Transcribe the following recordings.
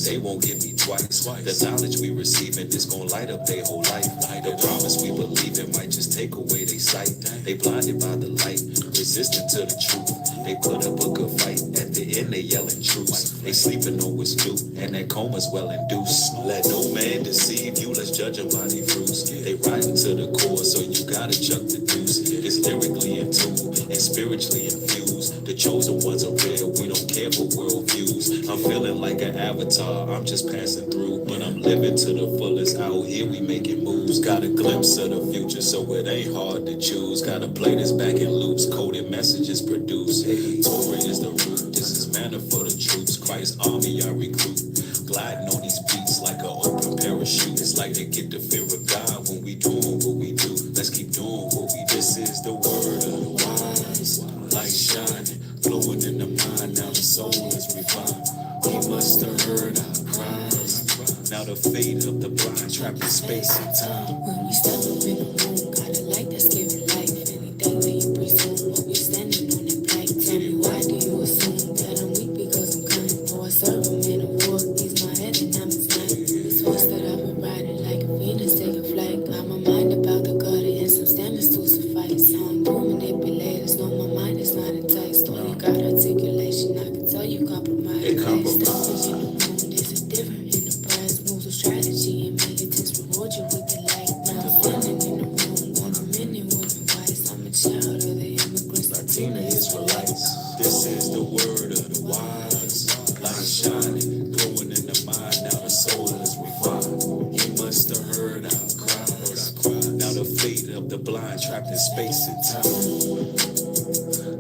they won't get me twice. The knowledge we receiving is gonna light up their whole life. The promise we believe in might just take away their sight. They blinded by the light, resistant to the truth. They put up a good fight, at the end they yelling truce. They sleeping on what's due, and that coma's well induced. Let no man deceive you, let's judge them by their fruits. They riding to the core, so you gotta chuck the deuce. It's lyrically in tune and spiritually infused. The chosen ones are real, we don't care for worldviews. I'm feeling like an avatar, I'm just passing through. But I'm living to the fullest, out here we making moves. Got a glimpse of the future, so it ain't hard to choose. Gotta play this back in loops, coded messages produced. Hey, Torah is the root, this is manna for the troops. Christ army I recruit, gliding on these beats like an open parachute. It's like they get the fear of God when we doing what we do. Let's keep doing what we do. This is the word of the wise, light shining, flowing in the mind. Now the soul is refined. He must have heard our cries. Now the fate of the blind, trapped in space and time. When we step up in the room, got a light that's giving life. Anything that you presume, what we standing on that plank. Tell me why do you assume that I'm weak because I'm kind? For a servant in a war, he's my head and I'm his mind. This horse that I've been riding like a Venus taking flight. Got my mind about the gutter and some stamina to suffice. How I'm doing manipulators, no, my mind is not enticed. When you got articulation, I can tell you compromise. They compromise. Stepping in the room, there's a different enterprise. Moves with strategy and militants reward you with the light. Now I'm standing in the room, on a minute with the wise. I'm a child of the immigrants, Latina Israelites. This is the word of the wise. Light shining, glowing in the mind. Now the soul is refined. He must have heard our cries. Now the fate of the blind, trapped in space and time.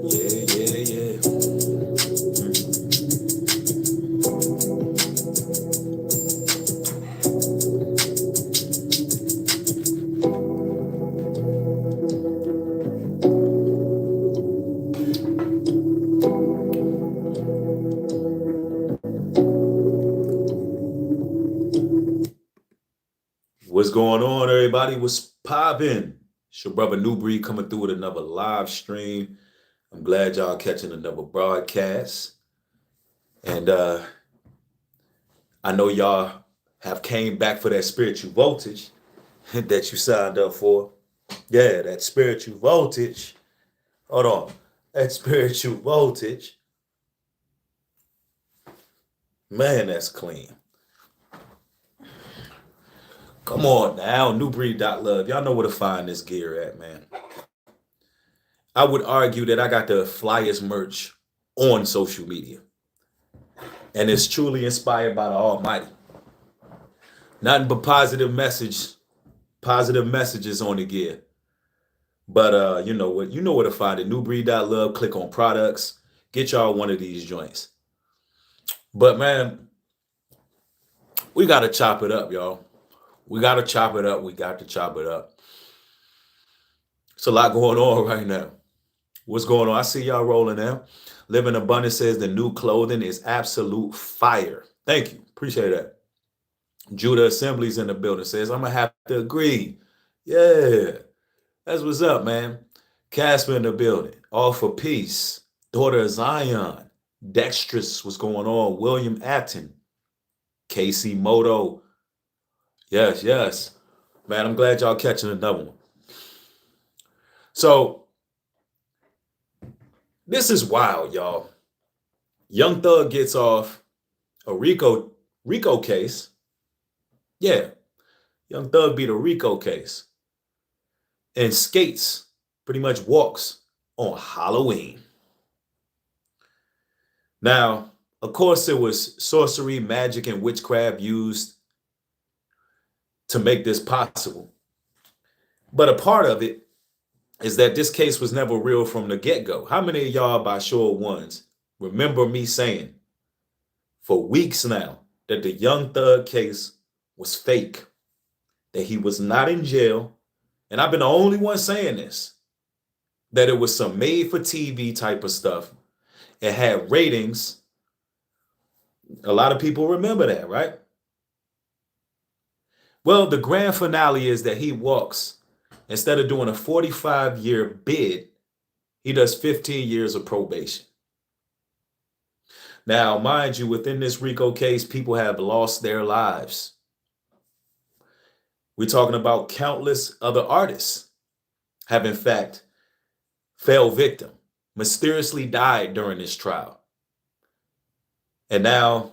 Yeah, yeah, yeah. What's going on, everybody? What's poppin'? It's your brother New Breed coming through with another live stream. I'm glad y'all catching another broadcast. And I know y'all have came back for that spiritual voltage that you signed up for. Yeah, that spiritual voltage. Hold on. That spiritual voltage. Man, that's clean. Come on now, newbreed.love. Y'all know where to find this gear at, man. I would argue that I got the flyest merch on social media. And it's truly inspired by the Almighty. Nothing but positive messages on the gear. But you know where to find it. Newbreed.love, click on products, get y'all one of these joints. But man, we gotta chop it up, y'all. We got to chop it up. It's a lot going on right now. What's going on? I see y'all rolling now. Living Abundance says the new clothing is absolute fire. Thank you. Appreciate that. Judah Assembly's in the building says, I'm going to have to agree. Yeah. That's what's up, man. Casper in the building. All for peace. Daughter of Zion. Dextrous, what's going on? William Acton. KC Moto. Yes. Man, I'm glad y'all catching another one. So, this is wild, y'all. Young Thug gets off a RICO case. Yeah, Young Thug beat a RICO case. And skates, pretty much walks on Halloween. Now, of course, it was sorcery, magic, and witchcraft used to make this possible. But a part of it is that this case was never real from the get-go. How many of y'all, by show of ones, remember me saying for weeks now that the Young Thug case was fake, that he was not in jail, and I've been the only one saying this, that it was some made-for-TV type of stuff. It had ratings. A lot of people remember that, right? Well, the grand finale is that he walks, instead of doing a 45-year bid, he does 15 years of probation. Now, mind you, within this RICO case, people have lost their lives. We're talking about countless other artists have, in fact, fell victim, mysteriously died during this trial. And now,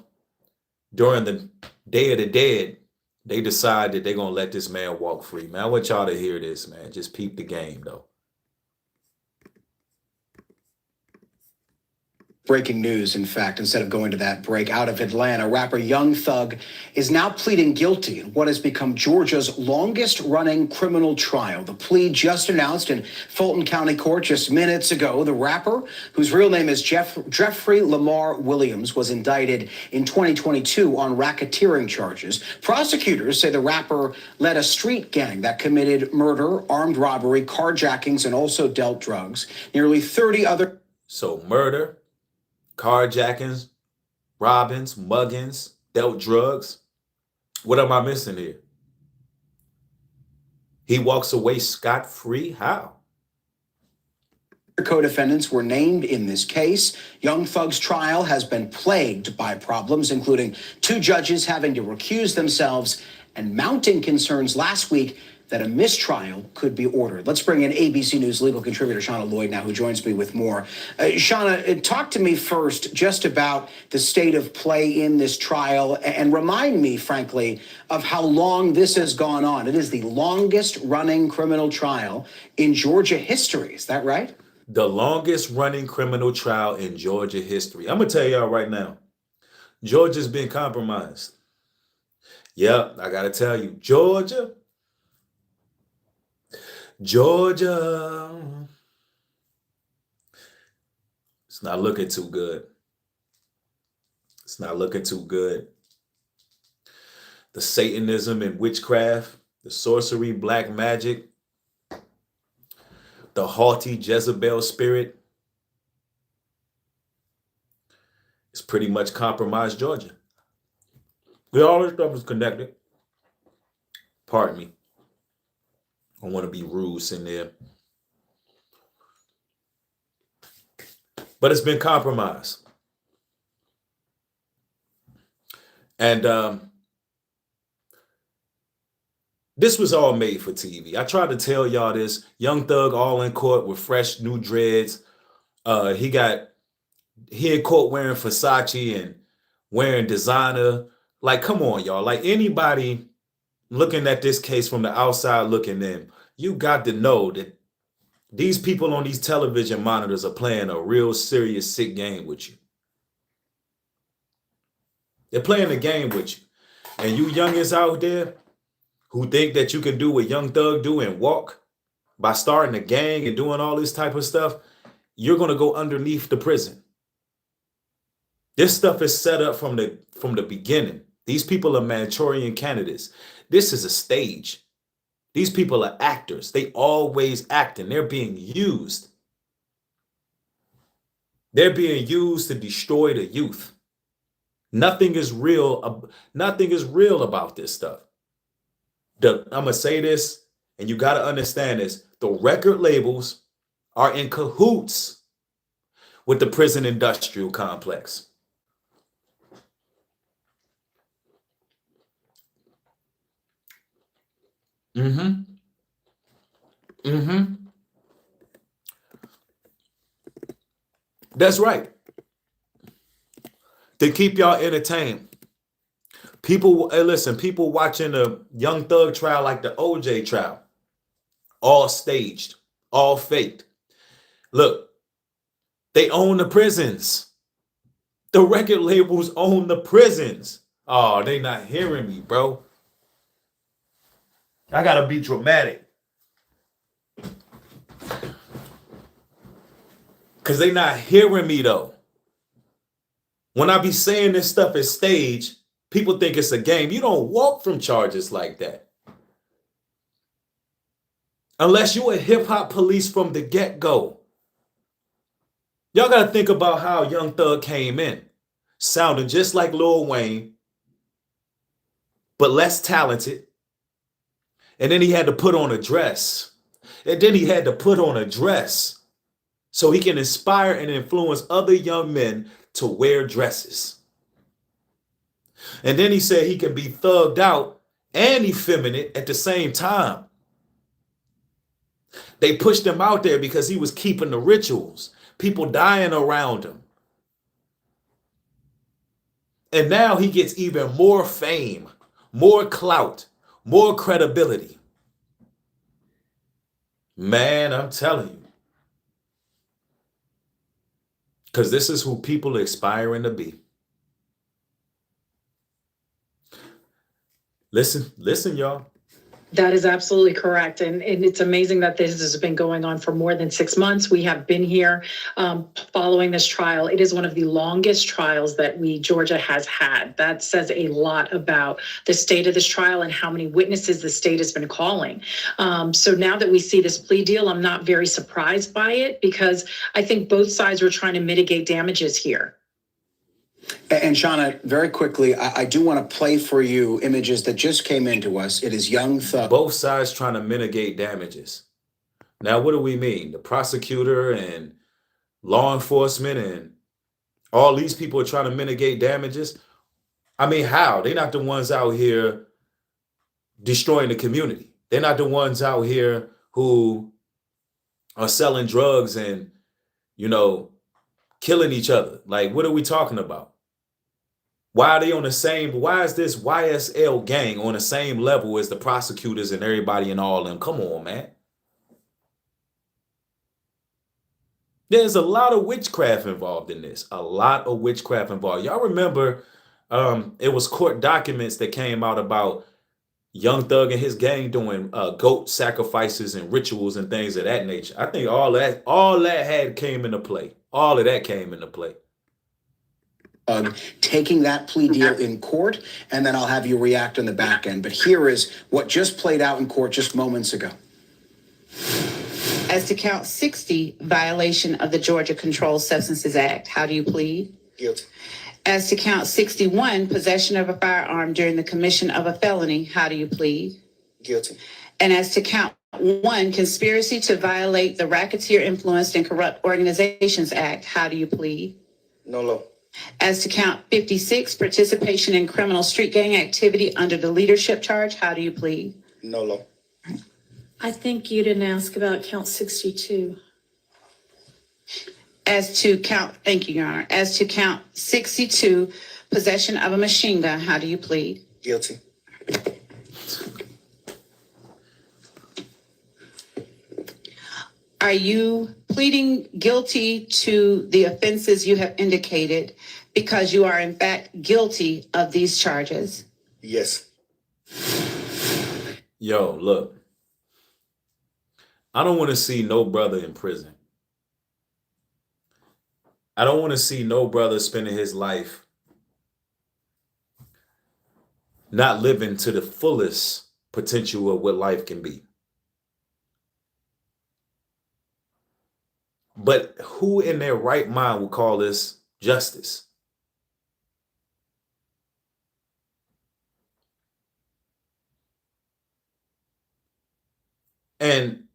during the Day of the Dead, they decide that they're going to let this man walk free. Man, I want y'all to hear this, man. Just peep the game, though. Breaking news, in fact, instead of going to that break, out of Atlanta, rapper Young Thug is now pleading guilty in what has become Georgia's longest-running criminal trial. The plea just announced in Fulton County Court just minutes ago. The rapper, whose real name is Jeffrey Lamar Williams, was indicted in 2022 on racketeering charges. Prosecutors say the rapper led a street gang that committed murder, armed robbery, carjackings, and also dealt drugs. Nearly 30 other... So murder, carjackings, robbings, muggings, dealt drugs. What am I missing here? He walks away scot-free? How? Co-defendants were named in this case. Young Thug's trial has been plagued by problems, including 2 judges having to recuse themselves and mounting concerns last week that a mistrial could be ordered. Let's bring in ABC News legal contributor Shauna Lloyd now, who joins me with more. Shauna, talk to me first just about the state of play in this trial and remind me, frankly, of how long this has gone on. It is the longest running criminal trial in Georgia history. Is that right? The longest running criminal trial in Georgia history. I'm going to tell y'all right now, Georgia's been compromised. Yep, I got to tell you, Georgia, it's not looking too good. It's not looking too good. The Satanism and witchcraft, the sorcery, black magic, the haughty Jezebel spirit, it's pretty much compromised Georgia. All this stuff is connected. Pardon me. I want to be rude in there. But it's been compromised. And this was all made for TV. I tried to tell y'all this. Young Thug all in court with fresh new dreads. He in court wearing Versace and wearing designer. Like, come on, y'all. Like, anybody looking at this case from the outside looking in, you got to know that these people on these television monitors are playing a real serious, sick game with you. They're playing a game with you. And you youngins out there who think that you can do what Young Thug do and walk by starting a gang and doing all this type of stuff, you're going to go underneath the prison. This stuff is set up from the beginning. These people are Manchurian candidates. This is a stage. These people are actors. They always acting. They're being used. They're being used to destroy the youth. Nothing is real. Nothing is real about this stuff. I'm going to say this, and you got to understand this. The record labels are in cahoots with the prison industrial complex. That's right. To keep y'all entertained. People, hey, listen, people watching the Young Thug trial like the OJ trial. All staged, all faked. Look, they own the prisons. The record labels own the prisons. Oh, they not hearing me, bro. I gotta be dramatic. Because they not hearing me, though. When I be saying this stuff is staged, people think it's a game. You don't walk from charges like that. Unless you a hip-hop police from the get-go. Y'all got to think about how Young Thug came in. Sounding just like Lil Wayne, but less talented. And then he had to put on a dress. So he can inspire and influence other young men to wear dresses. And then he said he can be thugged out and effeminate at the same time. They pushed him out there because he was keeping the rituals, people dying around him. And now he gets even more fame, more clout, more credibility. Man, I'm telling you. Because this is who people are aspiring to be. Listen, y'all. That is absolutely correct. And it's amazing that this has been going on for more than 6 months. We have been here following this trial. It is one of the longest trials that Georgia has had. That says a lot about the state of this trial and how many witnesses the state has been calling. So now that we see this plea deal, I'm not very surprised by it because I think both sides were trying to mitigate damages here. And Shauna, very quickly, I do want to play for you images that just came into us. It is Young Thug. Both sides trying to mitigate damages. Now, what do we mean? The prosecutor and law enforcement and all these people are trying to mitigate damages. I mean, how? They're not the ones out here destroying the community. They're not the ones out here who are selling drugs and, killing each other. Like, what are we talking about? Why are they on the same? Why is this YSL gang on the same level as the prosecutors and everybody and all of them? Come on, man. There's a lot of witchcraft involved in this. A lot of witchcraft involved. Y'all remember it was court documents that came out about Young Thug and his gang doing goat sacrifices and rituals and things of that nature. I think all that had came into play. All of that came into play. Taking that plea deal in court, and then I'll have you react on the back end. But here is what just played out in court just moments ago. As to count 60, violation of the Georgia Controlled Substances Act, how do you plead? Guilty. As to count 61, possession of a firearm during the commission of a felony, how do you plead? Guilty. And as to count 1, conspiracy to violate the Racketeer Influenced and Corrupt Organizations Act, how do you plead? No law. As to count 56, participation in criminal street gang activity under the leadership charge, how do you plead? No law. I think you didn't ask about count 62. As to count, thank you, Your Honor. As to count 62, possession of a machine gun, how do you plead? Guilty. Are you pleading guilty to the offenses you have indicated because you are in fact guilty of these charges? Yes. Yo, look. I don't want to see no brother in prison. I don't want to see no brother spending his life not living to the fullest potential of what life can be. But who in their right mind will call this justice? And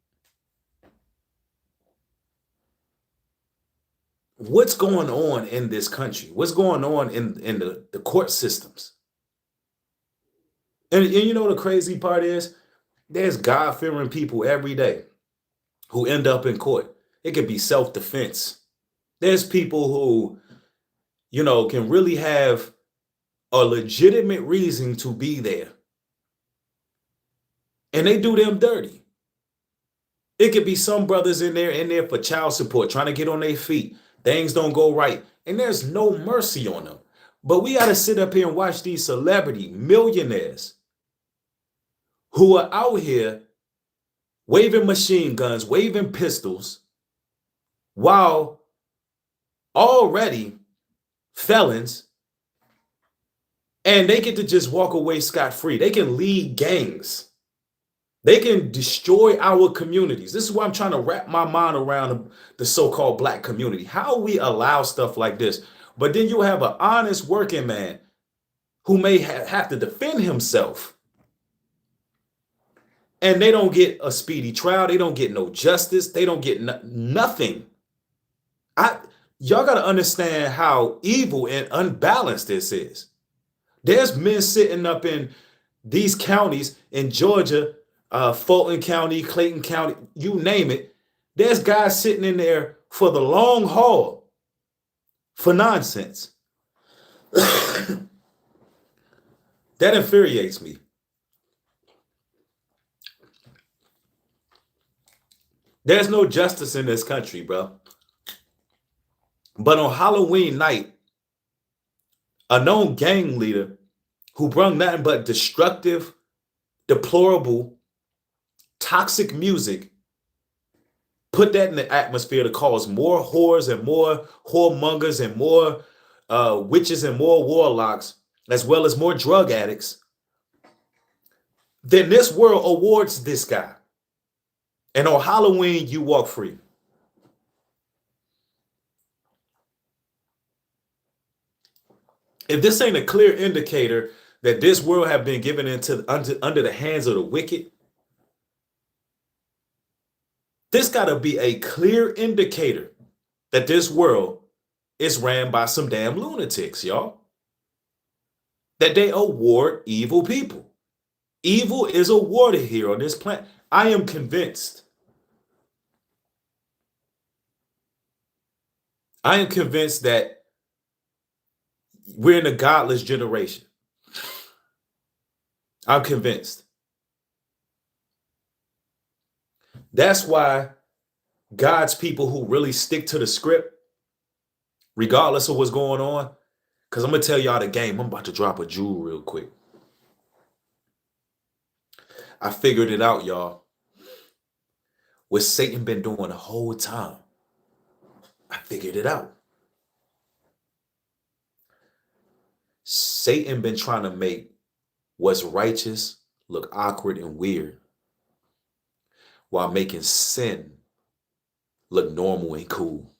what's going on in this country? What's going on in the court systems? And you know the crazy part is there's God-fearing people every day who end up in court. It could be self-defense. There's people who, can really have a legitimate reason to be there. And they do them dirty. It could be some brothers in there for child support, trying to get on their feet. Things don't go right. And there's no mercy on them. But we got to sit up here and watch these celebrity millionaires who are out here waving machine guns, waving pistols, while already felons, and they get to just walk away scot-free. They can lead gangs. They can destroy our communities. This is why I'm trying to wrap my mind around the so-called black community. How we allow stuff like this. But then you have an honest working man who may have to defend himself. And they don't get a speedy trial. They don't get no justice. They don't get nothing. y'all got to understand how evil and unbalanced this is. There's men sitting up in these counties in Georgia, Fulton County, Clayton County, you name it. There's guys sitting in there for the long haul for nonsense. That infuriates me. There's no justice in this country, bro. But on Halloween night, a known gang leader who brung nothing but destructive, deplorable, toxic music, put that in the atmosphere to cause more whores and more whoremongers and more witches and more warlocks, as well as more drug addicts. Then this world awards this guy. And on Halloween, you walk free. If this ain't a clear indicator that this world have been given under the hands of the wicked, this got to be a clear indicator that this world is ran by some damn lunatics, y'all. That they award evil people. Evil is awarded here on this planet. I am convinced. I am convinced that we're in a godless generation. I'm convinced. That's why God's people who really stick to the script, regardless of what's going on, because I'm going to tell y'all the game. I'm about to drop a jewel real quick. I figured it out, y'all. What Satan been doing the whole time. I figured it out. Satan been trying to make what's righteous look awkward and weird, while making sin look normal and cool.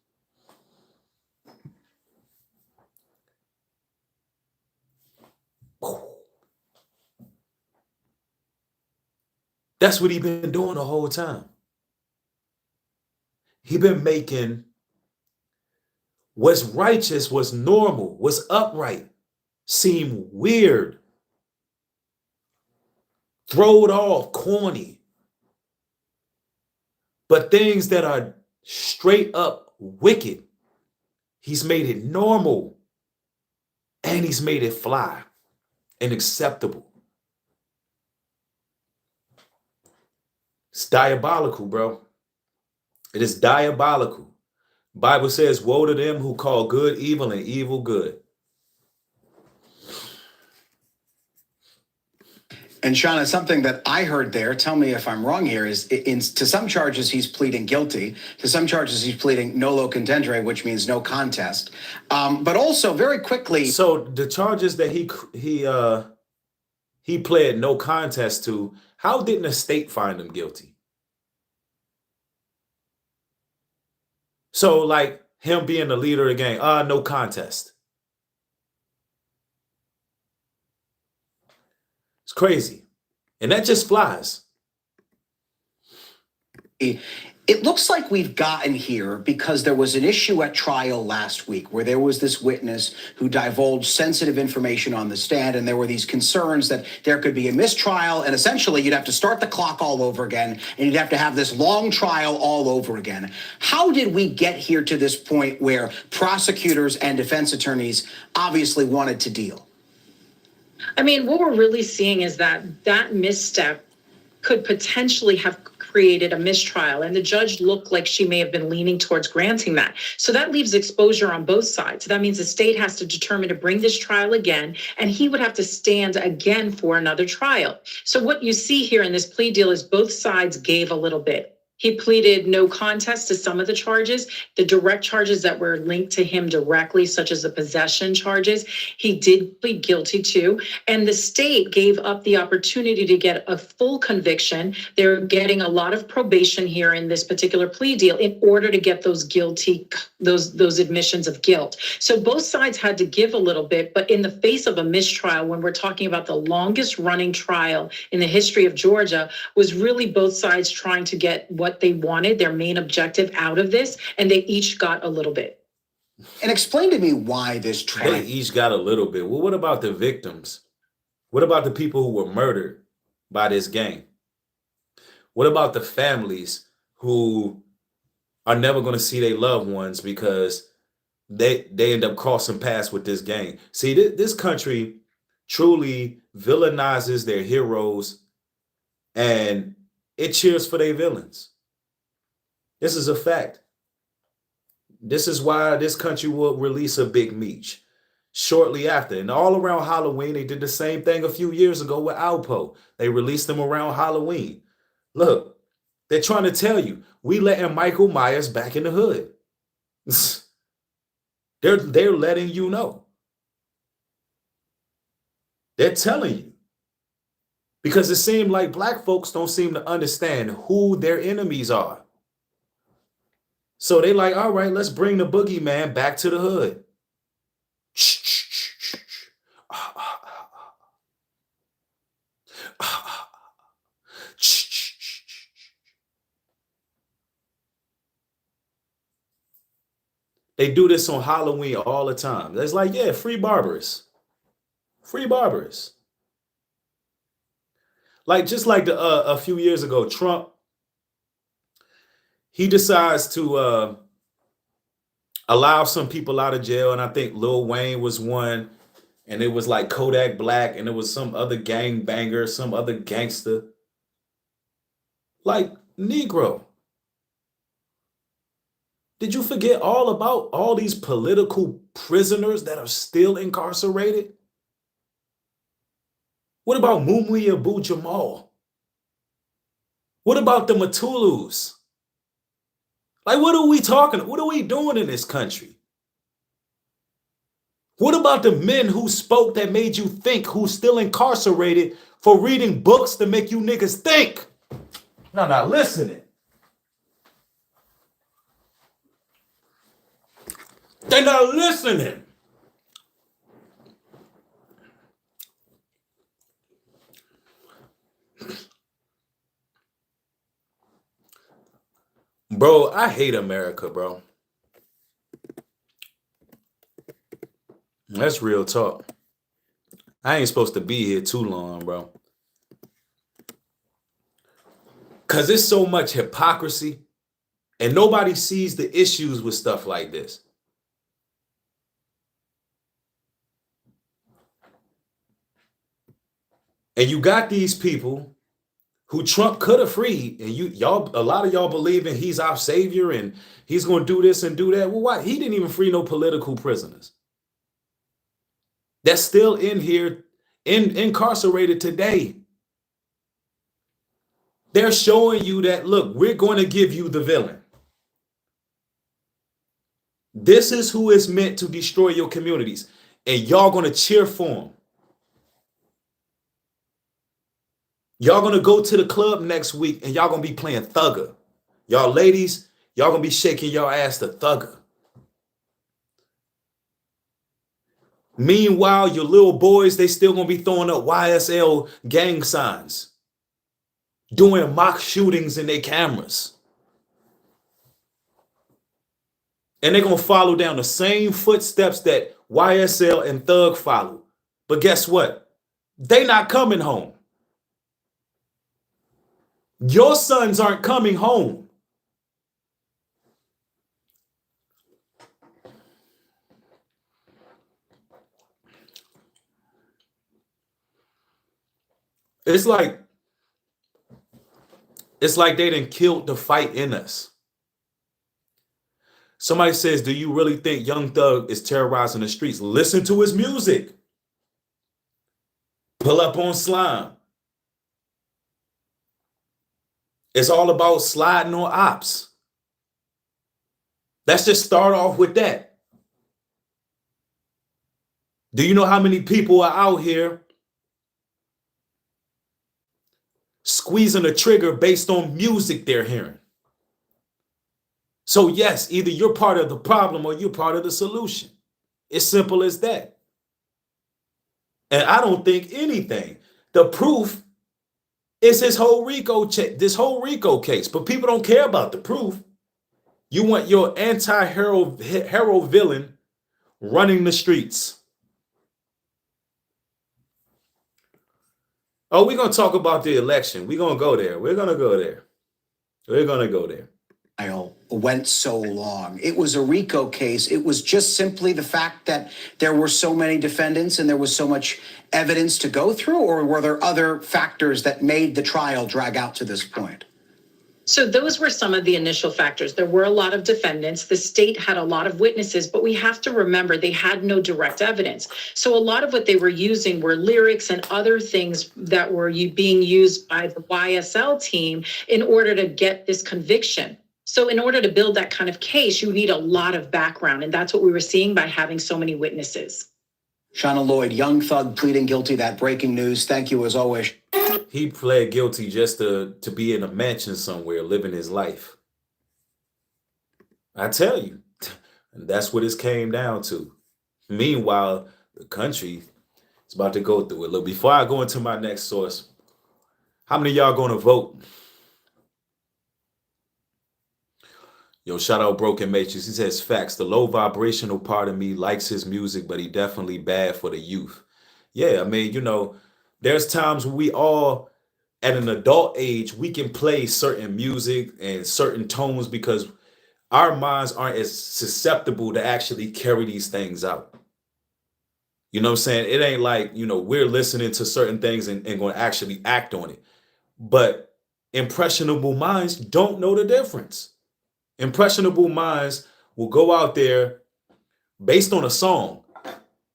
That's what he been doing the whole time. He been making what's righteous, what's normal, what's upright seem weird, throwed off, corny. But things that are straight up wicked, he's made it normal, and he's made it fly and acceptable. It's diabolical, bro. It is diabolical. Bible says, woe to them who call good evil and evil good. And Shauna, something that I heard there, tell me if I'm wrong here, is to some charges he's pleading guilty. To some charges he's pleading nolo contendere, which means no contest. But also very quickly. So the charges that he pled no contest to, how didn't the state find him guilty? So like him being the leader of the gang, no contest. It's crazy. And that just flies. It looks like we've gotten here because there was an issue at trial last week where there was this witness who divulged sensitive information on the stand, and there were these concerns that there could be a mistrial, and essentially you'd have to start the clock all over again, and you'd have to have this long trial all over again. How did we get here to this point where prosecutors and defense attorneys obviously wanted to deal? I mean, what we're really seeing is that misstep could potentially have created a mistrial, and the judge looked like she may have been leaning towards granting that. So that leaves exposure on both sides. That means the state has to determine to bring this trial again, and he would have to stand again for another trial. So what you see here in this plea deal is both sides gave a little bit. He pleaded no contest to some of the charges. The direct charges that were linked to him directly, such as the possession charges, he did plead guilty to. And the state gave up the opportunity to get a full conviction. They're getting a lot of probation here in this particular plea deal in order to get those admissions of guilt. So both sides had to give a little bit, but in the face of a mistrial, when we're talking about the longest running trial in the history of Georgia, was really both sides trying to get what they wanted, their main objective out of this, and they each got a little bit. And explain to me why this They trend. each got a little bit. Well, what about the victims? What about the people who were murdered by this gang? What about the families who are never going to see their loved ones because they end up crossing paths with this gang? See, this country truly villainizes their heroes and it cheers for their villains. This is a fact. This is why this country will release a Big Meech shortly after. And all around Halloween, they did the same thing a few years ago with Alpo. They released them around Halloween. Look, they're trying to tell you, we letting Michael Myers back in the hood. They're letting you know. They're telling you. Because it seems like black folks don't seem to understand who their enemies are. So they like, all right, let's bring the boogeyman back to the hood. They do this on Halloween all the time. It's like, yeah, free barbers. Free barbers. Like, just like a few years ago, Trump, he decides to allow some people out of jail. And I think Lil Wayne was one. And it was like Kodak Black. And it was some other gang banger, some other gangster. Like, Negro. Did you forget all about all these political prisoners that are still incarcerated? What about Mumia Abu Jamal? What about the Matulus? Like, what are we talking? What are we doing in this country? What about the men who spoke that made you think, who's still incarcerated for reading books to make you niggas think? No, not listening. They're not listening. Bro, I hate America, bro. That's real talk. I ain't supposed to be here too long, bro. Because there's so much hypocrisy and nobody sees the issues with stuff like this. And you got these people who Trump could have freed, and a lot of y'all believe in he's our savior and he's going to do this and do that. Well, why? He didn't even free no political prisoners. That's still in here, incarcerated today. They're showing you that, look, we're going to give you the villain. This is who is meant to destroy your communities, and y'all going to cheer for him. Y'all gonna go to the club next week and y'all gonna be playing Thugger. Y'all ladies, y'all gonna be shaking your ass to Thugger. Meanwhile, your little boys, they still gonna be throwing up YSL gang signs, doing mock shootings in their cameras. And they're gonna follow down the same footsteps that YSL and Thug follow. But guess what? They not coming home. Your sons aren't coming home. It's like they done killed the fight in us. Somebody says, do you really think Young Thug is terrorizing the streets? Listen to his music. Pull up on Slime. It's all about sliding on ops. Let's just start off with that. Do you know how many people are out here squeezing the trigger based on music they're hearing? So yes, either you're part of the problem or you're part of the solution. It's simple as that. And I don't think anything. The proof is this whole RICO case, but people don't care about the proof. You want your anti-hero villain running the streets. Oh, we're going to talk about the election. We're going to go there. We're going to go there. We're going to go there. Trial went so long. It was a RICO case. It was just simply the fact that there were so many defendants and there was so much evidence to go through, or were there other factors that made the trial drag out to this point? So those were some of the initial factors. There were a lot of defendants. The state had a lot of witnesses, but we have to remember they had no direct evidence. So a lot of what they were using were lyrics and other things that were being used by the YSL team in order to get this conviction. So in order to build that kind of case, you need a lot of background. And that's what we were seeing by having so many witnesses. Shauna Lloyd, Young Thug pleading guilty. That breaking news. Thank you as always. He pled guilty just to be in a mansion somewhere, living his life. I tell you, and that's what it came down to. Meanwhile, the country is about to go through it. Look, before I go into my next source, how many of y'all going to vote? Yo, shout out Broken Matrix. He says, facts. The low vibrational part of me likes his music, but he definitely bad for the youth. Yeah, I mean, you know, there's times we all, at an adult age, we can play certain music and certain tones because our minds aren't as susceptible to actually carry these things out. You know what I'm saying? It ain't like, you know, we're listening to certain things and going to actually act on it. But impressionable minds don't know the difference. Impressionable minds will go out there based on a song,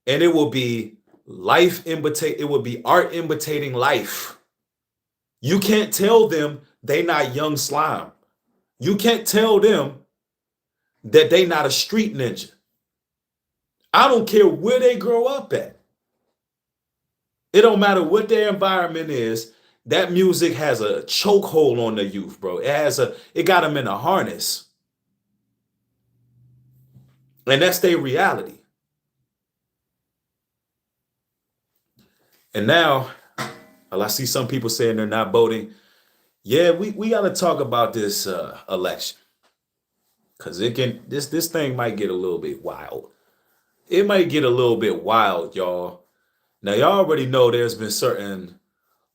and it will be it will be art imitating life. You can't tell them they not Young Slime. You can't tell them that they not a street ninja. I don't care where they grow up at. It don't matter what their environment is. That music has a chokehold on the youth, bro. It got them in a harness. And that's their reality. And now, I see some people saying they're not voting. Yeah, we got to talk about this election. Because this thing might get a little bit wild. It might get a little bit wild, y'all. Now, y'all already know there's been certain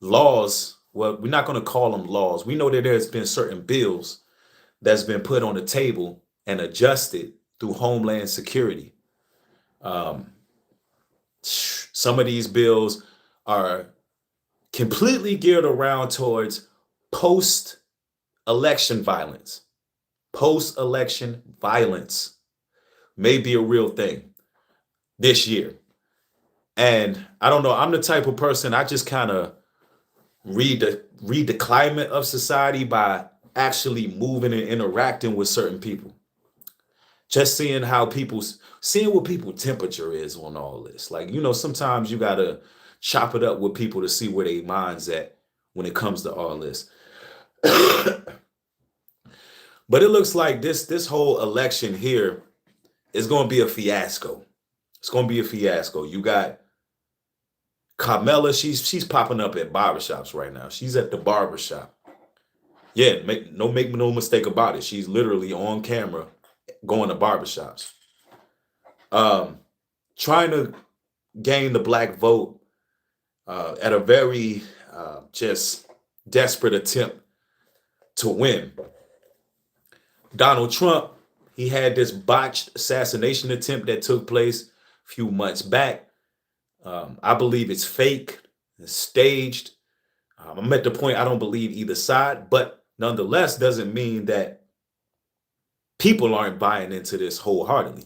laws. Well, we're not going to call them laws. We know that there's been certain bills that's been put on the table and adjusted through Homeland Security. Some of these bills are completely geared around towards post-election violence. Post-election violence may be a real thing this year. And I don't know, I'm the type of person, I just kind of read the climate of society by actually moving and interacting with certain people. Just seeing what people's temperature is on all this. Like, you know, sometimes you got to chop it up with people to see where their mind's at when it comes to all this. But it looks like this whole election here is going to be a fiasco. It's going to be a fiasco. You got Carmela, she's popping up at barbershops right now. She's at the barbershop. Yeah, make no mistake about it. She's literally on camera going to barbershops. Trying to gain the black vote at a very just desperate attempt to win. Donald Trump, he had this botched assassination attempt that took place a few months back. I believe it's fake, it's staged. I'm at the point I don't believe either side, but nonetheless doesn't mean that people aren't buying into this wholeheartedly.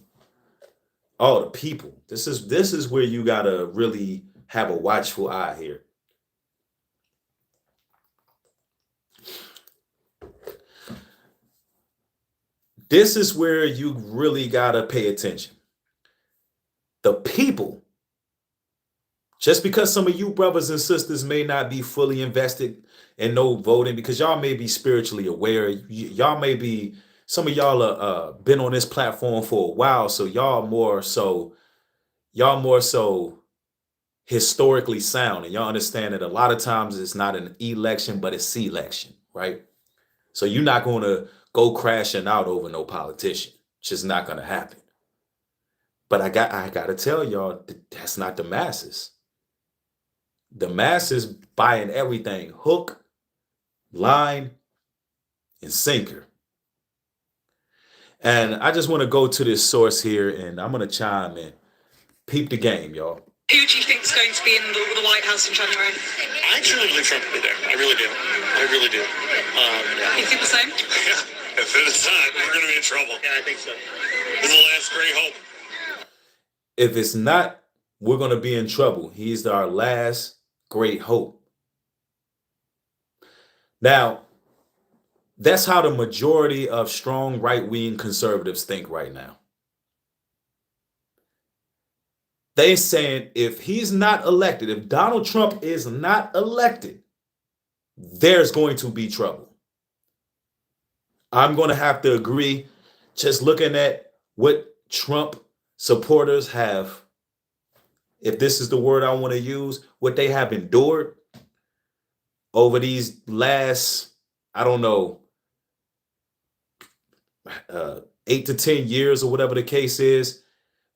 All the people. This is where you gotta really have a watchful eye here. This is where you really gotta pay attention. The people. Just because some of you brothers and sisters may not be fully invested in no voting, because y'all may be spiritually aware, y'all may be, some of y'all are been on this platform for a while, so y'all more so historically sound, and y'all understand that a lot of times it's not an election, but it's selection, right? So you're not going to go crashing out over no politician. It's just not going to happen. But I got to tell y'all, that's not the masses. The masses buying everything hook, line, and sinker. And I just want to go to this source here, and I'm going to chime in. Peep the game, y'all. Who do you think is going to be in the White House in January? I truly believe Trump will be there. I really do. I really do. You think the same? Yeah. If it's not, we're going to be in trouble. Yeah, I think so. This is the last great hope. If it's not, we're going to be in trouble. He's our last great hope. Now, that's how the majority of strong right-wing conservatives think right now. They're saying if he's not elected, if Donald Trump is not elected, there's going to be trouble. I'm going to have to agree, just looking at what Trump supporters have, if this is the word I want to use, what they have endured over these last, I don't know, 8 to 10 years or whatever the case is,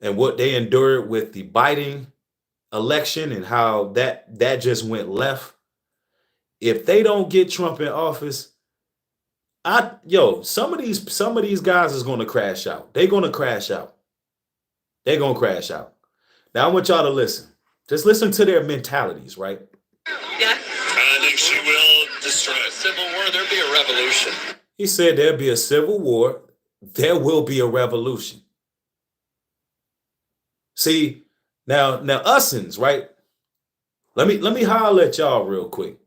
and what they endured with the Biden election and how that just went left. If they don't get Trump in office, some of these guys is going to crash out. They're going to crash out. They're going to crash out. Now I want y'all to listen. Just listen to their mentalities, right? Yeah. I think she will destroy a civil war. There'll be a revolution. He said there'll be a civil war. There will be a revolution. See, now usins, right? Let me holler at y'all real quick.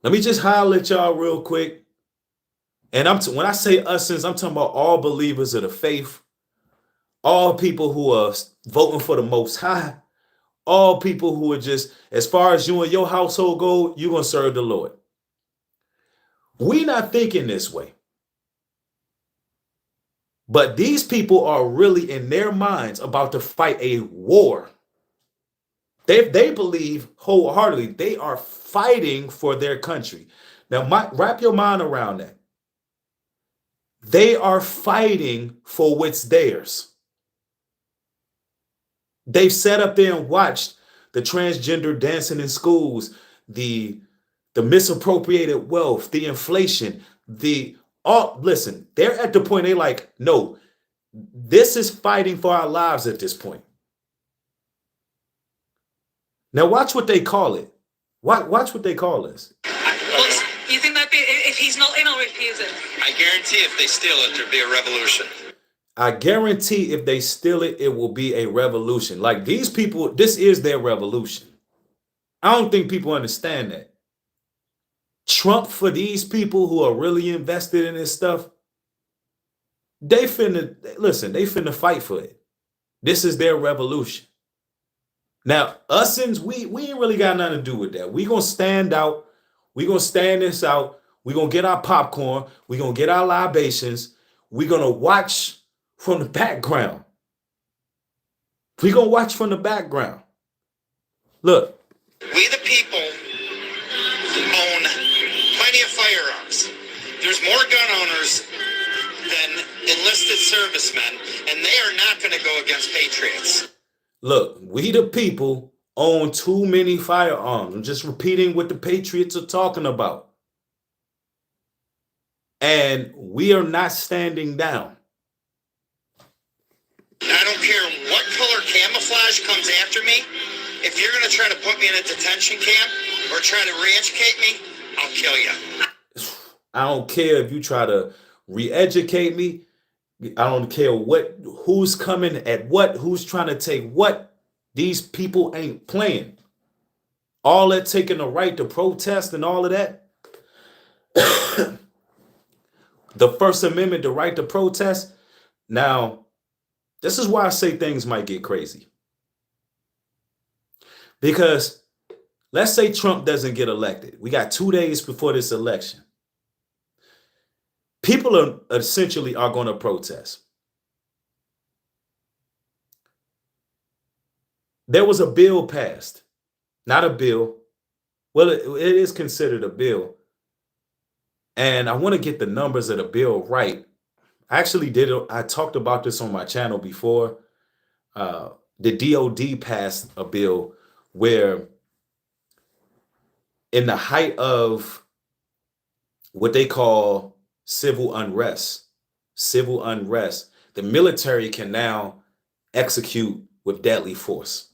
Let me just holler at y'all real quick. And when I say usins, I'm talking about all believers of the faith, all people who are voting for the Most High, all people who are just, as far as you and your household go, you're going to serve the Lord. We not thinking this way. But these people are really in their minds about to fight a war. They believe wholeheartedly they are fighting for their country. Now, wrap your mind around that. They are fighting for what's theirs. They've sat up there and watched the transgender dancing in schools, the misappropriated wealth, the inflation, listen, they're at the point they like, no, this is fighting for our lives at this point. Now watch what they call it. Watch what they call this. Well, you think that'd be if he's not in or if he is in? I guarantee if they steal it, there'll be a revolution. I guarantee if they steal it, it will be a revolution. Like these people, this is their revolution. I don't think people understand that. Trump, for these people who are really invested in this stuff, they finna fight for it. This is their revolution. Now, usins, we ain't really got nothing to do with that. We gonna stand out. We gonna stand this out. We gonna get our popcorn. We gonna get our libations. We gonna watch from the background. We gonna watch from the background. Look. We the people own plenty of firearms. There's more gun owners than enlisted servicemen, and they are not going to go against patriots. Look, we the people own too many firearms. I'm just repeating what the patriots are talking about. And we are not standing down. I don't care what color camouflage comes after me. If you're going to try to put me in a detention camp or try to re-educate me, I'll kill you. I don't care if you try to re-educate me. I don't care who's coming at what, who's trying to take what. These people ain't playing. All that taking the right to protest and all of that. The First Amendment, the right to protest. Now, this is why I say things might get crazy. Because let's say Trump doesn't get elected. We got 2 days before this election. People are essentially going to protest. There was a bill passed, not a bill. Well, it is considered a bill And I want to get the numbers of the bill right. I actually I talked about this on my channel before. The DOD passed a bill where, in the height of what they call civil unrest, the military can now execute with deadly force.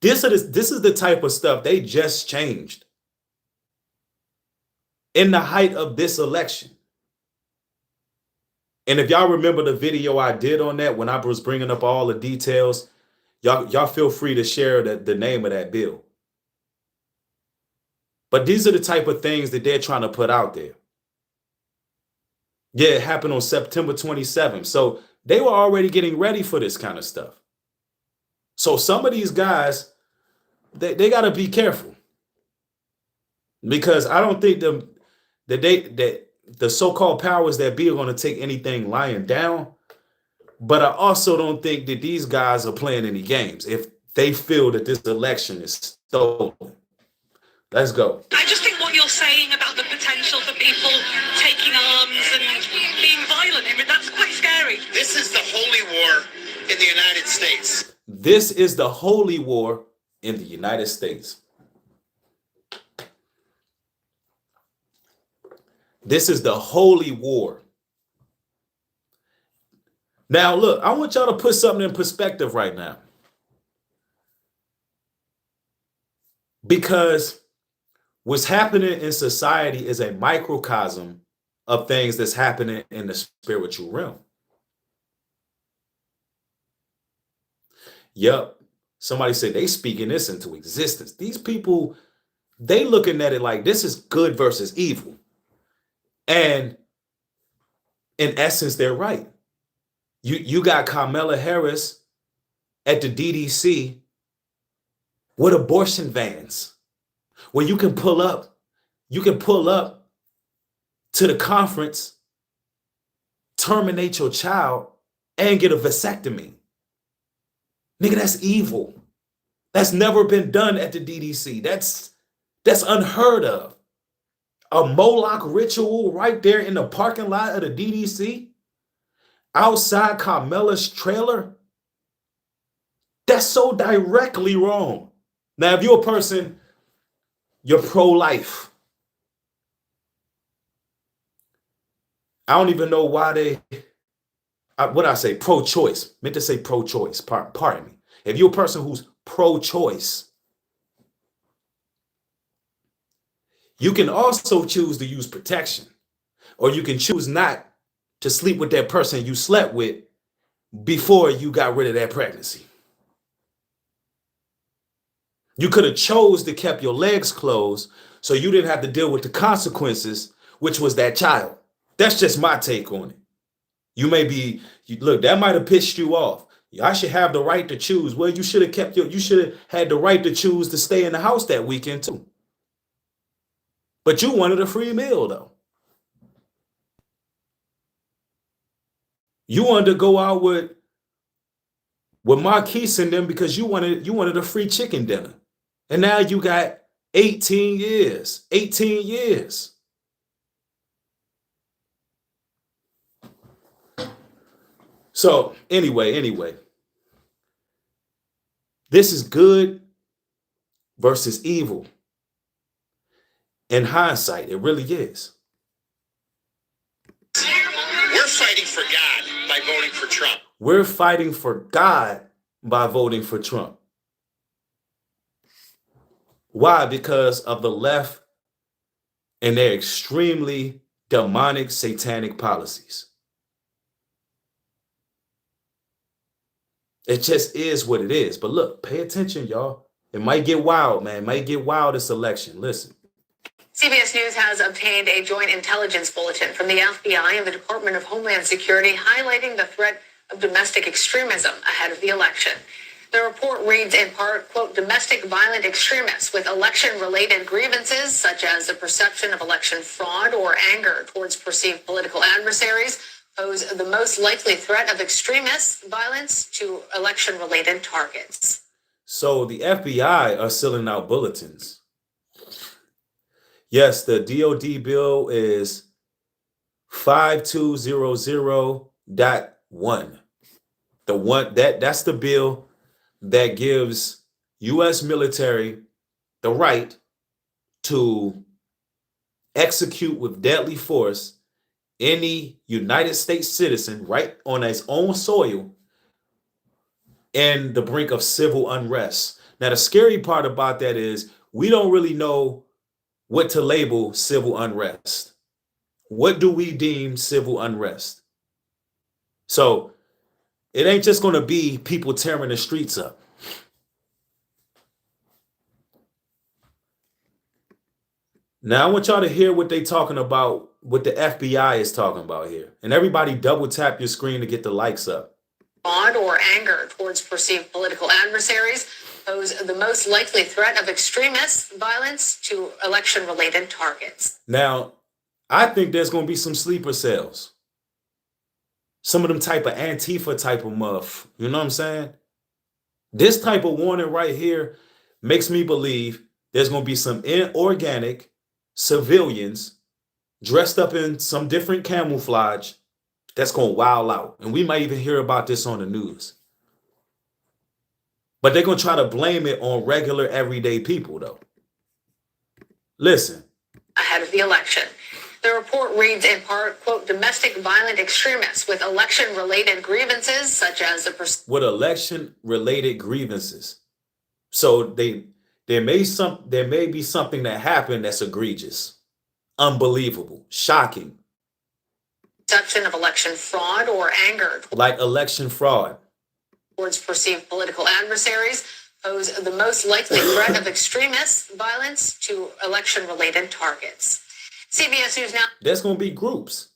This is the type of stuff they just changed in the height of this election. And if y'all remember the video I did on that when I was bringing up all the details, y'all feel free to share the name of that bill. But these are the type of things that they're trying to put out there. Yeah, it happened on September 27th. So they were already getting ready for this kind of stuff. So some of these guys, they got to be careful, because I don't think that the so-called powers that be are going to take anything lying down. But I also don't think that these guys are playing any games if they feel that this election is stolen. Let's go. I just think what you're saying about the potential for people taking arms and being violent, I mean, that's quite scary. This is the holy war in the United States. This is the holy war in the United States. This is the holy war. Now, look, I want y'all to put something in perspective right now. Because what's happening in society is a microcosm of things that's happening in the spiritual realm. Yep. Somebody said they speaking this into existence. These people, they looking at it like this is good versus evil. And in essence, they're right. You got Kamala Harris at the DDC with abortion vans, where you can pull up to the conference, terminate your child, and get a vasectomy. Nigga, that's evil. That's never been done at the DDC. That's unheard of. A Moloch ritual right there in the parking lot of the DDC, outside Kamala's trailer. That's so directly wrong. Now, if you're a person, you're pro-life. I don't even know why what I say, pro-choice. Meant to say pro-choice, pardon me. If you're a person who's pro-choice, you can also choose to use protection, or you can choose not to sleep with that person you slept with before you got rid of that pregnancy. You could have chose to keep your legs closed so you didn't have to deal with the consequences, which was that child. That's just my take on it. You may be, look, that might have pissed you off. I should have the right to choose. Well, you should have had the right to choose to stay in the house that weekend too. But you wanted a free meal though. You wanted to go out with Marquise and them because you wanted a free chicken dinner. And now you got 18 years. 18 years. So anyway. This is good versus evil. In hindsight, it really is. We're fighting for God by voting for Trump. We're fighting for God by voting for Trump. Why? Because of the left and their extremely demonic, satanic policies. It just is what it is. But look, pay attention, y'all. It might get wild, man. It might get wild this election. Listen. CBS News has obtained a joint intelligence bulletin from the FBI and the Department of Homeland Security highlighting the threat of domestic extremism ahead of the election. The report reads in part, quote, domestic violent extremists with election-related grievances, such as the perception of election fraud or anger towards perceived political adversaries, pose the most likely threat of extremist violence to election-related targets. So the FBI are selling out bulletins. Yes, the DOD bill is 5200.1. That's the bill that gives US military the right to execute with deadly force any United States citizen right on its own soil in the brink of civil unrest. Now, the scary part about that is we don't really know what to label civil unrest. What do we deem civil unrest? So it ain't just going to be people tearing the streets up. Now, I want y'all to hear what they talking about, what the FBI is talking about here. And everybody double tap your screen to get the likes up. Fraud or anger towards perceived political adversaries pose the most likely threat of extremist violence to election-related targets. Now, I think there's going to be some sleeper cells. Some of them type of Antifa type of muff. You know what I'm saying? This type of warning right here makes me believe there's going to be some inorganic civilians dressed up in some different camouflage that's going to wild out. And we might even hear about this on the news. But they're going to try to blame it on regular, everyday people, though. Listen. Ahead of the election. The report reads in part, quote, domestic violent extremists with election-related grievances, such as the... With election-related grievances. So there may be something that happened that's egregious, unbelievable, shocking. Perception of election fraud or anger. Like election fraud. Towards perceived political adversaries pose the most likely threat of extremist violence to election-related targets. CBS News Now. There's going to be groups.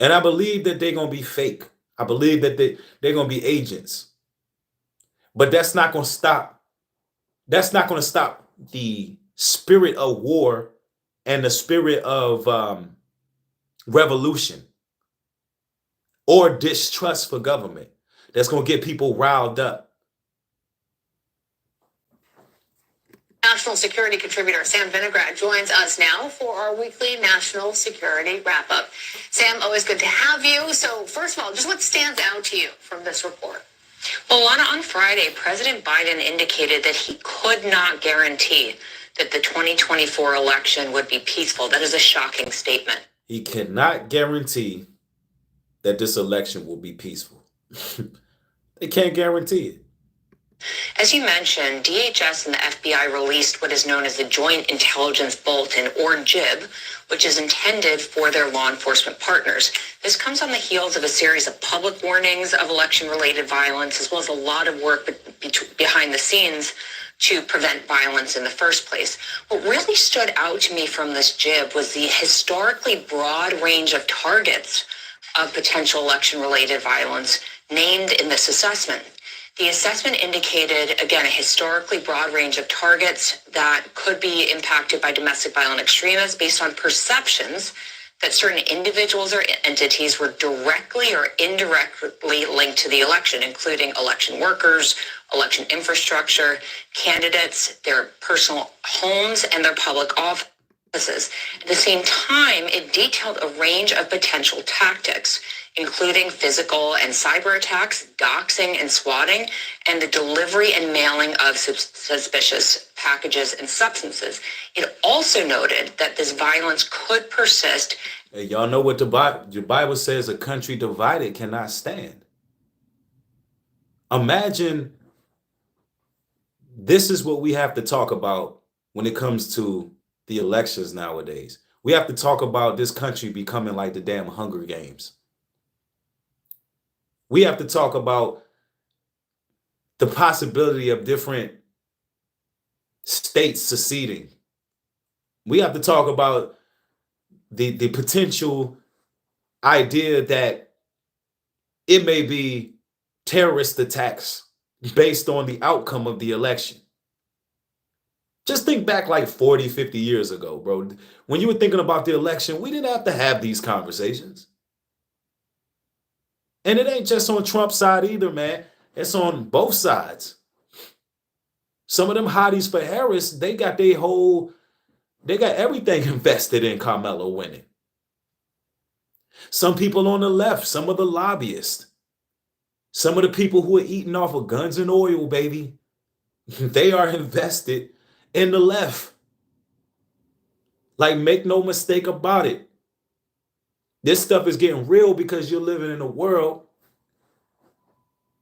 And I believe that they're going to be fake. I believe that they're going to be agents. But that's not going to stop. That's not going to stop the spirit of war and the spirit of revolution or distrust for government. That's going to get people riled up. National security contributor Sam Vinograd joins us now for our weekly national security wrap-up. Sam, always good to have you. So first of all, just what stands out to you from this report? Well, Lana, on Friday, President Biden indicated that he could not guarantee that the 2024 election would be peaceful. That is a shocking statement. He cannot guarantee that this election will be peaceful. They can't guarantee it. As you mentioned, DHS and the FBI released what is known as the Joint Intelligence Bulletin, or JIB, which is intended for their law enforcement partners. This comes on the heels of a series of public warnings of election-related violence, as well as a lot of work behind the scenes to prevent violence in the first place. What really stood out to me from this JIB was the historically broad range of targets of potential election-related violence named in this assessment. The assessment indicated, again, a historically broad range of targets that could be impacted by domestic violent extremists based on perceptions that certain individuals or entities were directly or indirectly linked to the election, including election workers, election infrastructure, candidates, their personal homes, and their public offices. At the same time, it detailed a range of potential tactics, including physical and cyber attacks, doxing and swatting, and the delivery and mailing of suspicious packages and substances. It also noted that this violence could persist. Hey, y'all know what the Bible says: a country divided cannot stand. Imagine this is what we have to talk about when it comes to the elections nowadays. We have to talk about this country becoming like the damn Hunger Games. We have to talk about the possibility of different states seceding. We have to talk about the potential idea that it may be terrorist attacks based on the outcome of the election. Just think back like 40, 50 years ago, bro. When you were thinking about the election, we didn't have to have these conversations. And it ain't just on Trump's side either, man. It's on both sides. Some of them hotties for Harris, they got their whole They got everything invested in Carmelo winning. Some people on the left, some of the lobbyists, some of the people who are eating off of guns and oil, baby, they are invested in the left. Like, make no mistake about it. This stuff is getting real because you're living in a world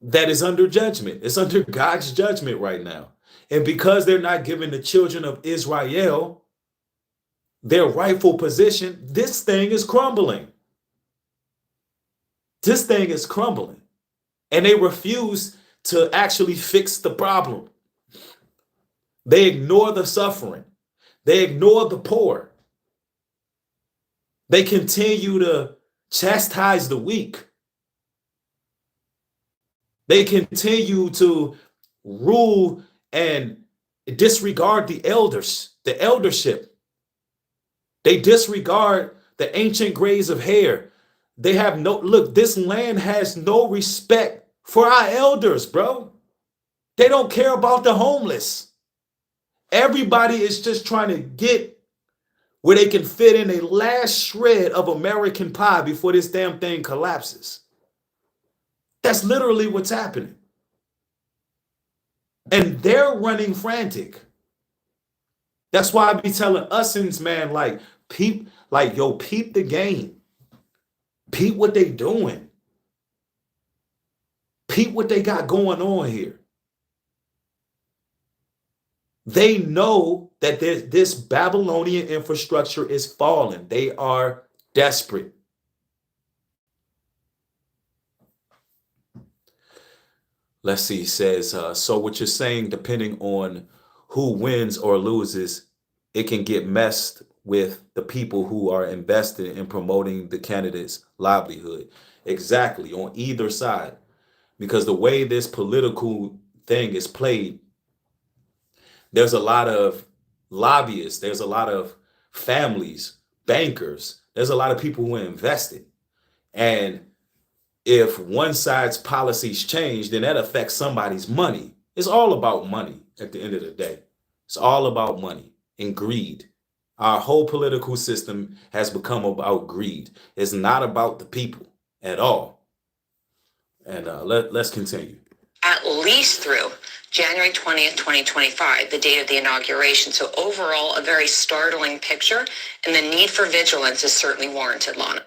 that is under judgment. It's under God's judgment right now. And because they're not giving the children of Israel their rightful position, this thing is crumbling. This thing is crumbling. And they refuse to actually fix the problem. They ignore the suffering. They ignore the poor. They continue to chastise the weak. They continue to rule and disregard the elders, the eldership. They disregard the ancient grays of hair. They have no, look, this land has no respect for our elders, bro. They don't care about the homeless. Everybody is just trying to get where they can fit in a last shred of American pie before this damn thing collapses. That's literally what's happening. And they're running frantic. That's why I be telling Ussens, man, like, peep the game. Peep what they doing. Peep what they got going on here. They know that this Babylonian infrastructure is falling. They are desperate. Let's see, he says, so what you're saying, depending on who wins or loses, it can get messed with the people who are invested in promoting the candidate's livelihood. Exactly, on either side. Because the way this political thing is played, there's a lot of lobbyists, there's a lot of families, bankers, there's a lot of people who are invested. And if one side's policies change, then that affects somebody's money. It's all about money at the end of the day. It's all about money and greed. Our whole political system has become about greed. It's not about the people at all. And let's continue. At least through January 20th, 2025, the date of the inauguration. So overall, a very startling picture, and the need for vigilance is certainly warranted, Lana.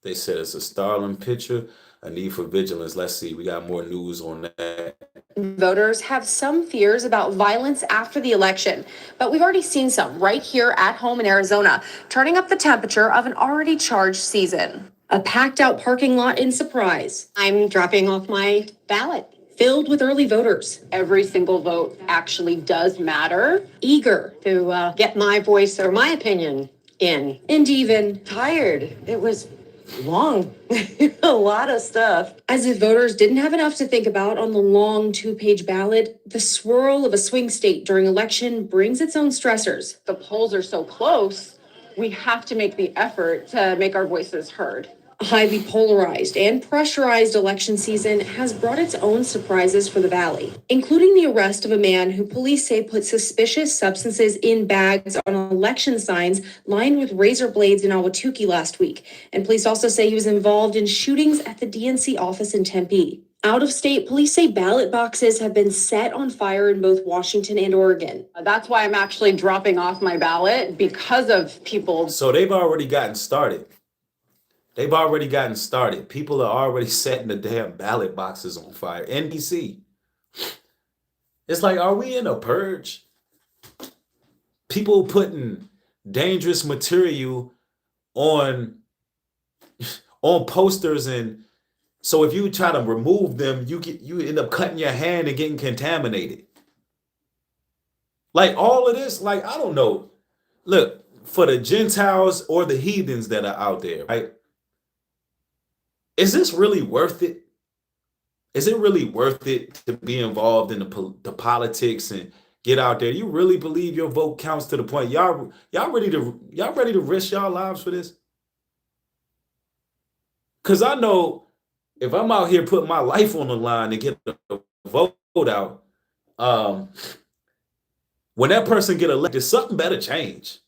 They said it's a startling picture, a need for vigilance. Let's see, we got more news on that. Voters have some fears about violence after the election, but we've already seen some right here at home in Arizona, turning up the temperature of an already charged season. A packed out parking lot in Surprise. I'm dropping off my ballot. Filled with early voters. Every single vote actually does matter. Eager to get my voice or my opinion in. And even tired. It was long. A lot of stuff. As if voters didn't have enough to think about on the long 2-page ballot, the swirl of a swing state during election brings its own stressors. The polls are so close, we have to make the effort to make our voices heard. A highly polarized and pressurized election season has brought its own surprises for the Valley, including the arrest of a man who police say put suspicious substances in bags on election signs lined with razor blades in Ahwatukee last week. And police also say he was involved in shootings at the DNC office in Tempe. Out of state, police say ballot boxes have been set on fire in both Washington and Oregon. That's why I'm actually dropping off my ballot, because of people. So they've already gotten started. They've already gotten started. People are already setting the damn ballot boxes on fire. NBC. It's like, are we in a purge? People putting dangerous material on posters, and so if you try to remove them, you end up cutting your hand and getting contaminated. Like all of this, like, I don't know. Look, for the Gentiles or the heathens that are out there, right? Is this really worth it? Is it really worth it to be involved in the politics and get out there? You really believe your vote counts to the point y'all ready to risk y'all lives for this? Because I know if I'm out here putting my life on the line to get the vote out, what when that person get elected, something better change.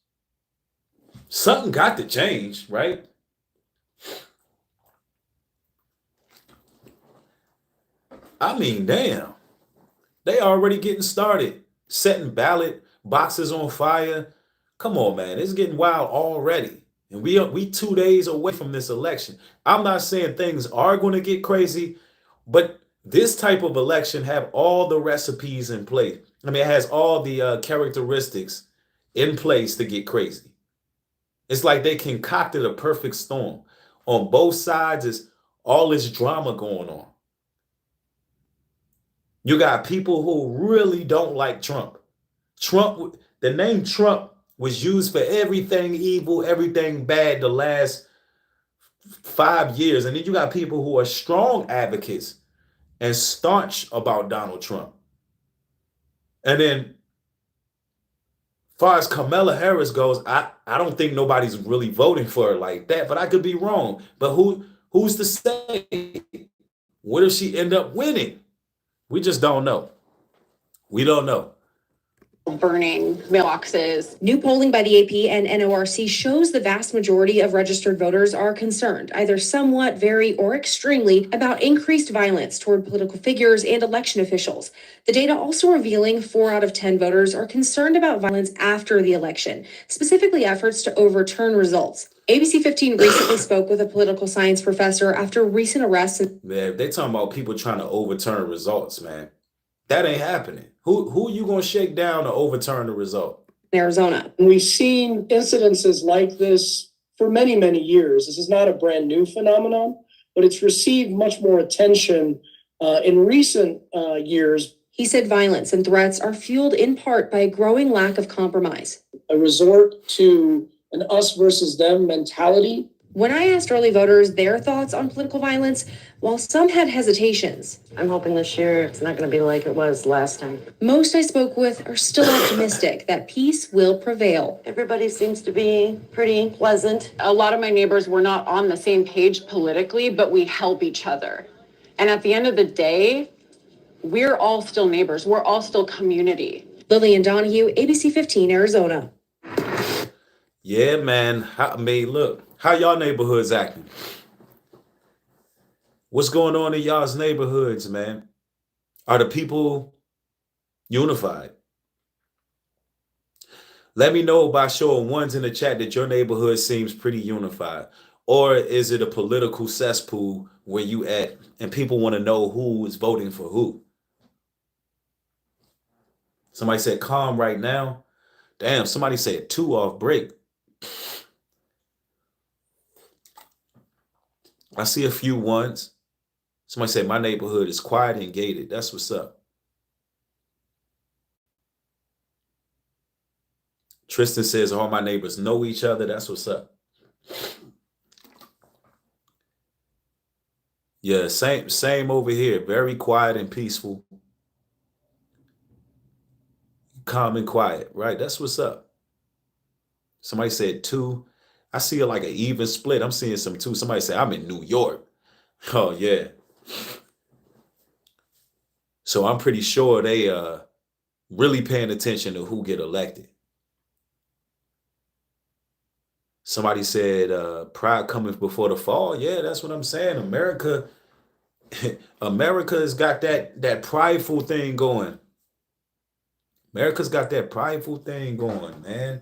Something got to change, right? I mean, damn. They already getting started, setting ballot boxes on fire. Come on, man. It's getting wild already. And we 2 days away from this election. I'm not saying things are going to get crazy, but this type of election have all the recipes in place. I mean, it has all the characteristics in place to get crazy. It's like they concocted a perfect storm. On both sides is all this drama going on. You got people who really don't like Trump. The name Trump was used for everything evil, everything bad the last 5 years. And then you got people who are strong advocates and staunch about Donald Trump. And then far as Kamala Harris goes, I don't think nobody's really voting for her like that, but I could be wrong. But who's to say? What if she end up winning? We just don't know. We don't know. Burning mailboxes. New polling by the AP and NORC shows the vast majority of registered voters are concerned, either somewhat, very, or extremely, about increased violence toward political figures and election officials. The data also revealing 4 out of 10 voters are concerned about violence after the election, specifically efforts to overturn results. ABC 15 recently spoke with a political science professor after recent arrests. Man, they talking about people trying to overturn results, man. That ain't happening. Who you gonna shake down to overturn the result? Arizona. We've seen incidences like this for many, many years. This is not a brand new phenomenon, but it's received much more attention in recent years. He said violence and threats are fueled in part by a growing lack of compromise. A resort to an us versus them mentality. When I asked early voters their thoughts on political violence, while some had hesitations, I'm hoping this year it's not going to be like it was last time. most I spoke with are still optimistic that peace will prevail. Everybody seems to be pretty pleasant. A lot of my neighbors were not on the same page politically, but we help each other. And at the end of the day, we're all still neighbors. We're all still community. Lillian Donahue, ABC 15, Arizona. Yeah, man. I mean, look, how y'all neighborhoods acting? What's going on in y'all's neighborhoods, man? Are the people unified? Let me know by showing ones in the chat that your neighborhood seems pretty unified. Or is it a political cesspool where you at and people want to know who is voting for who? Somebody said calm right now. Damn, somebody said 2 off break. I see a few ones. Somebody said my neighborhood is quiet and gated. That's what's up. Tristan says all my neighbors know each other. That's what's up. Yeah, same over here. Very quiet and peaceful. Calm and quiet, right? That's what's up. Somebody said 2. I see like an even split. I'm seeing some 2. Somebody said I'm in New York. Oh, yeah. So I'm pretty sure they really paying attention to who get elected. Somebody said pride coming before the fall. Yeah, that's what I'm saying. America has got that prideful thing going. America's got that prideful thing going, man.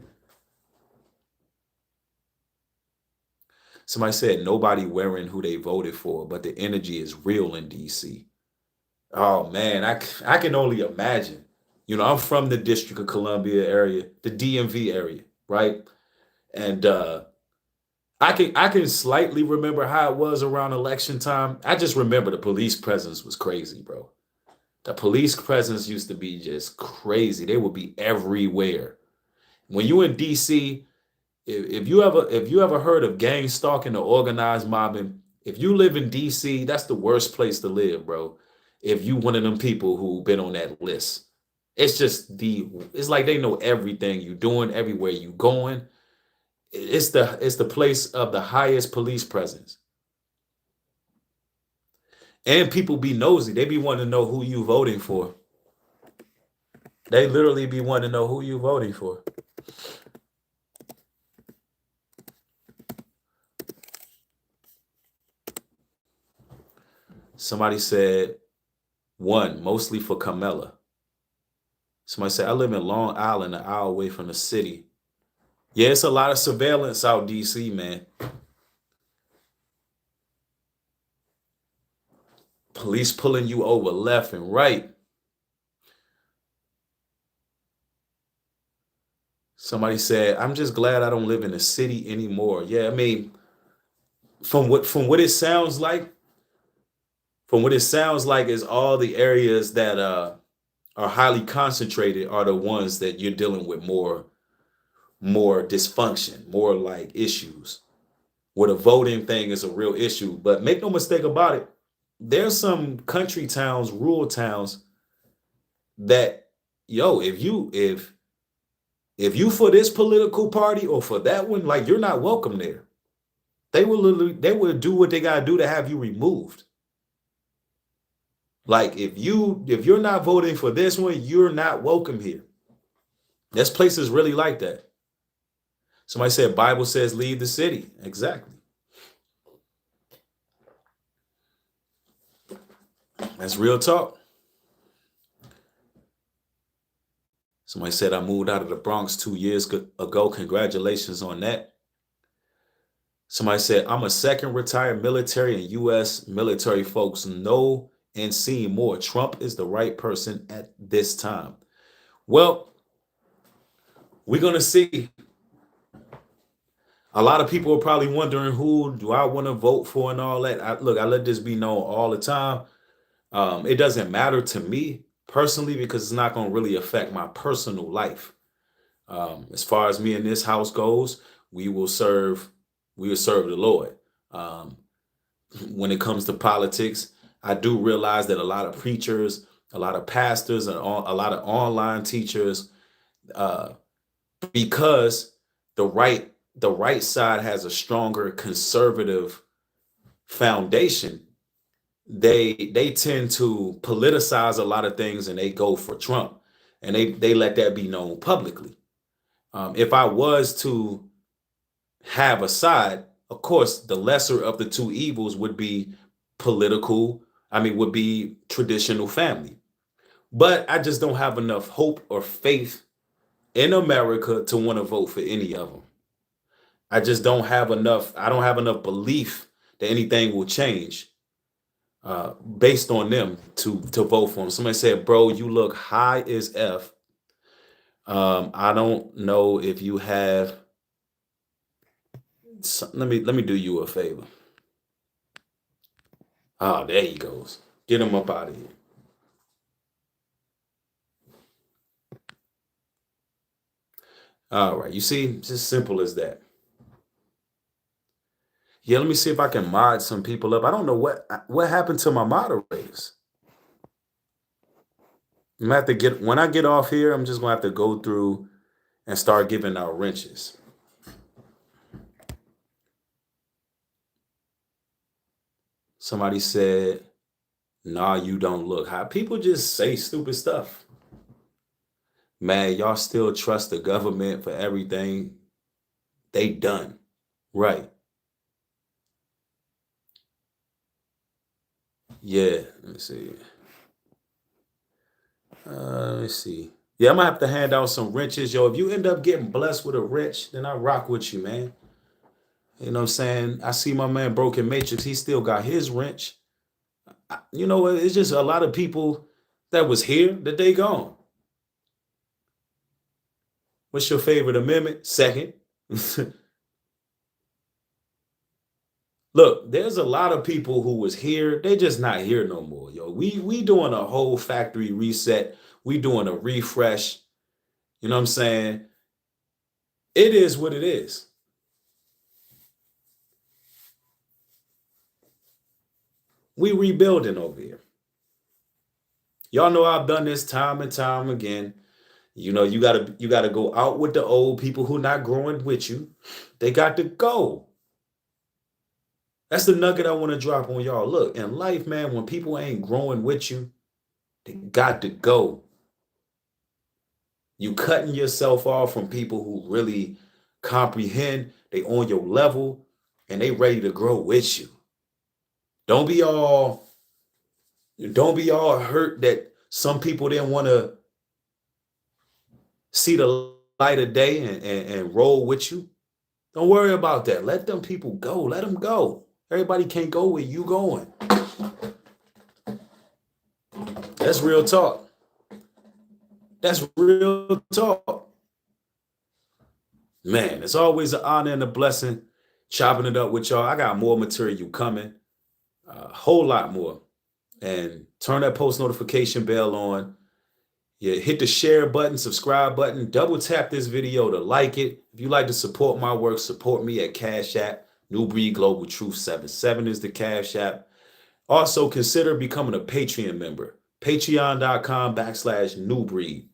Somebody said nobody wearing who they voted for, but the energy is real in DC. Oh, man, I can only imagine. You know, I'm from the District of Columbia area, the DMV area, right? And I can slightly remember how it was around election time. I just remember the police presence was crazy, bro. The police presence used to be just crazy. They would be everywhere. When you in DC, if you ever heard of gang stalking or organized mobbing, if you live in DC, that's the worst place to live, bro. If you one of them people who been on that list, it's like they know everything you doing, everywhere you going. It's the place of the highest police presence. And people be nosy. They be wanting to know who you voting for. They literally be wanting to know who you voting for. Somebody said, one, mostly for Carmella. Somebody said, I live in Long Island, an hour away from the city. Yeah, it's a lot of surveillance out DC, man. Police pulling you over left and right. Somebody said, I'm just glad I don't live in the city anymore. Yeah, I mean, from what it sounds like, is all the areas that are highly concentrated are the ones that you're dealing with more dysfunction, more like issues, where the voting thing is a real issue. But make no mistake about it, there's some country towns, rural towns that, yo, if you for this political party or for that one, like, you're not welcome there. They will do what they gotta do to have you removed. Like, if you're not voting for this one, you're not welcome here. There's places really like that. Somebody said Bible says leave the city. Exactly. That's real talk. Somebody said I moved out of the Bronx 2 years ago. Congratulations on that. Somebody said I'm a second retired military, and U.S. military folks know and see more. Trump is the right person at this time. Well, we're going to see. A lot of people are probably wondering, who do I want to vote for and all that. I let this be known all the time. It doesn't matter to me personally, because it's not going to really affect my personal life. As far as me and this house goes, we will serve the Lord. When it comes to politics, I do realize that a lot of preachers, a lot of pastors, and a lot of online teachers, because the right side has a stronger conservative foundation, they tend to politicize a lot of things, and they go for Trump, and they let that be known publicly. If I was to have a side, of course, the lesser of the two evils would be would be traditional family. But I just don't have enough hope or faith in America to want to vote for any of them. I just don't have enough. I don't have enough belief that anything will change based on them to vote for them. Somebody said, bro, you look high as F. I don't know if you have. Let me do you a favor. Oh, there he goes. Get him up out of here. All right, you see, it's as simple as that. Yeah, let me see if I can mod some people up. I don't know what happened to my moderators. I'm gonna have to when I get off here, I'm just gonna have to go through and start giving out wrenches. Somebody said, nah, you don't look high. People just say stupid stuff. Man, y'all still trust the government for everything they done. Right. Yeah, let me see. Let me see. Yeah, I'm gonna have to hand out some wrenches. Yo, if you end up getting blessed with a wrench, then I rock with you, man. You know what I'm saying? I see my man Broken Matrix. He still got his wrench. You know, it's just a lot of people that was here that they gone. What's your favorite amendment? Second. Look, there's a lot of people who was here. They just not here no more, yo. We doing a whole factory reset. We doing a refresh. You know what I'm saying? It is what it is. We rebuilding over here. Y'all know I've done this time and time again. You know, you gotta go out with the old people who not growing with you. They got to go. That's the nugget I want to drop on y'all. Look, in life, man, when people ain't growing with you, they got to go. You cutting yourself off from people who really comprehend, they on your level, and they ready to grow with you. Don't be all hurt that some people didn't want to see the light of day and roll with you. Don't worry about that. Let them people go. Let them go. Everybody can't go where you going. That's real talk. That's real talk. Man, it's always an honor and a blessing chopping it up with y'all. I got more material coming, a whole lot more. And turn that post notification bell on. Yeah, hit the share button, subscribe button, double tap this video to like it. If you like to support my work, support me at Cash App. New Breed Global Truth 77 is the Cash App. Also, consider becoming a Patreon member. Patreon.com/New Breed.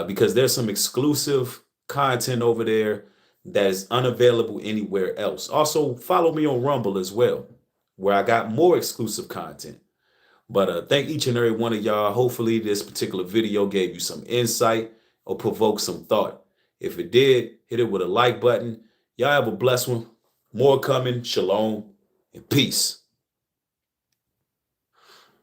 Because there's some exclusive content over there that is unavailable anywhere else. Also, follow me on Rumble as well, where I got more exclusive content. But thank each and every one of y'all. Hopefully this particular video gave you some insight or provoked some thought. If it did, hit it with a like button. Y'all have a blessed one. More coming. Shalom and peace.